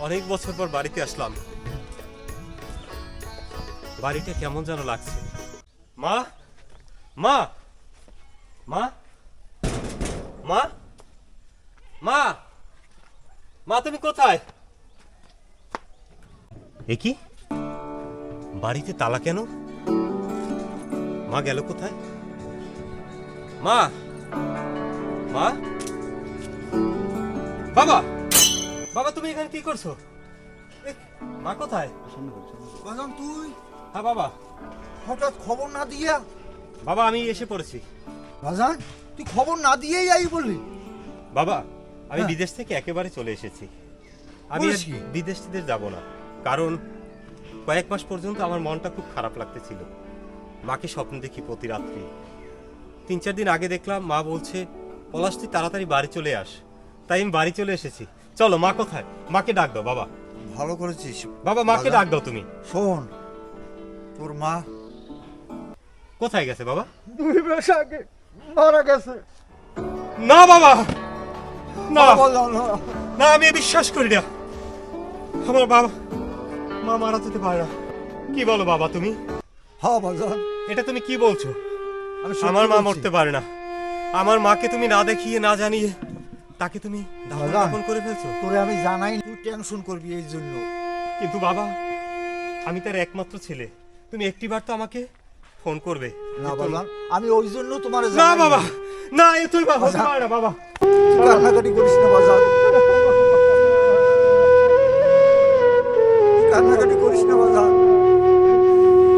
অনেক বছর পর বাড়িতে আসলাম। বাড়িটা কেমন যেন লাগছে। মা, মা, মা, মা, মা, মা, তুমি কোথায়? এ কি, বাড়িতে তালা কেন? মা গেল কোথায়? মা, মা, বাবা, বাবা, তুমি এখানে কি করছো? মা কোথায়? বাজান তুই? হ্যাঁ বাবা। হঠাৎ খবর না দিয়া? বাবা আমি এসে পড়েছি। বাজান তুই খবর না দিয়েই আই বললি? বাবা আমি হ্যাঁ। বিদেশ থেকে একেবারে চলে এসেছি। আমি বলিস কি? বিদেশ টিদেশ যাব না, কারণ কয়েক মাস পর্যন্ত আমার মনটা খুব খারাপ লাগতেছিল। মাকে স্বপ্ন দেখি প্রতি রাত্রি। 3-4 দিন আগে দেখলাম মা বলছে পলাশ তুই তাড়াতাড়ি বাড়ি চলে আস। তাই আমি বাড়ি চলে এসেছি। চলো, মা কোথায়? মাকে ডাক দাও বাবা। ভালো করেছিস বাবা মাকে বাজান। ডাক দাও তুমি। শোন, তোর মা কোথায় গেছে বাবা? 2 মাস আগে মারা গেছে। না বাবা, না বাজান, না, আমি বিশ্বাস করি না। আমার বাবা, মা মারা যেতে পারে না। কি বলো বাবা তুমি? হ্যাঁ বাজান, এটা তুমি কি বলছো? আমি সত্যি আমার মা বলছি। মরতে পারে না। আমার মাকে তুমি না দেখিয়ে না জানিয়ে তাকে তুমি বাবা। দাফন করে ফেলছো। তোরে আমি জানাই তুই টেনশন করবি এই জন্য। কিন্তু বাবা আমি তার একমাত্র ছেলে, তুমি একটিবার তো আমাকে ফোন করবে। না বাজান, আমি ওই জন্য তোমার না বাবা, না, এ তুই বাবা হতে বাবা। পারে না বাবা। কান্নাকাটি করিস না বাজান, কান্নাকাটি করিস না বাজান।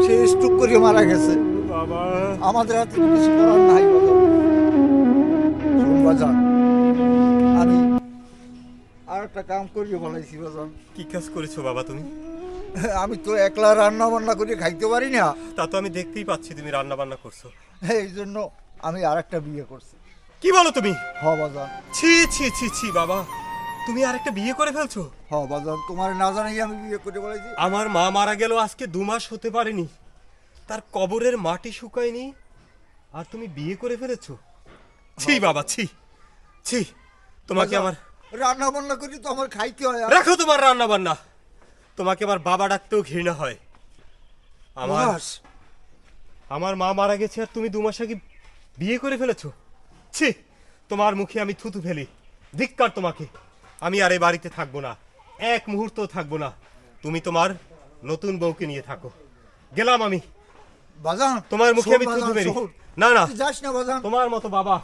সে স্ট্রোক করে মারা গেছে। বাবা আমাদের হাতে কিছু করার নাই বাজান। শোন বাজান, আমি আর একটা কাম করিয়ে বলাইছি বাজান। কি কাজ করেছো বাবা তুমি? আমি তো একলা রান্না বান্না করে খাইতে পারি না, তা তো আমি দেখতেই পাচ্ছি তুমি রান্না বান্না করছো। এই জন্য আমি আর একটা বিয়ে করছি। কি বলো তুমি? হ বাজান, ছি ছি ছি ছি বাবা, তুমি আরেকটা বিয়ে করে ফেলছো? হ বাজান, তোমার না জানাই আমি বিয়ে করে বলাইছি। আমার মা মারা গেল আজকে 2 মাস হতে পারেনি, তার কবরের মাটি শুকায়নি, আর তুমি বিয়ে করে ফেলেছো? ছি বাবা, ছি ছি। তোমাকে বাজান, আমার রান্না বান্না করি তো আমার খাইতে হয়। রাখো তোমার রান্না বান্না। তোমাকে আমার বাবা ডাকতেও ঘৃণা হয়। আমার পলাশ, আমার মা মারা গেছে আর তুমি 2 মাস আগে বিয়ে করে ফেলেছো? ছি, তোমার মুখে আমি থুতু ফেলি। ধিক্কার তোমাকে। আমি আর এই বাড়িতে থাকবো না, এক মুহূর্তও থাকবো না। তুমি তোমার নতুন বউকে নিয়ে থাকো। গেলাম আমি। বাজান তোমার মুখে শোন আমি থুতু বাজান, ফেলি। শোন। না না, তুই যাস না বাজান। তোমার মতো বাবা,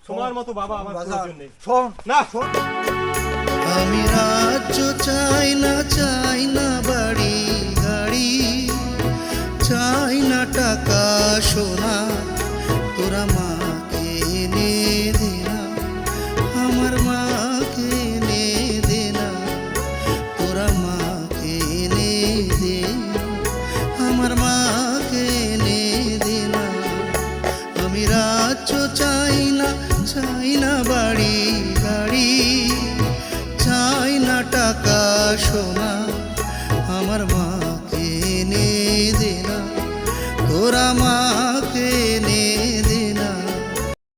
তোমার মতো বাবা আমার বাজান, প্রয়োজন নেই। শোন না, শোন। আমি রাজ্য চাই না বাড়ি গাড়ি, চাই না টাকা সোনা, তোরা মাকে এনে দে না, আমার মাকে এনে দে না, তোরা মাকে এনে দে না, আমার মাকে এনে দে না। আমি রাজ্য চাই না বাড়ি গাড়ি, চাই না টাকা সোনা, আমার মাকে এনে দে না, তোরা মা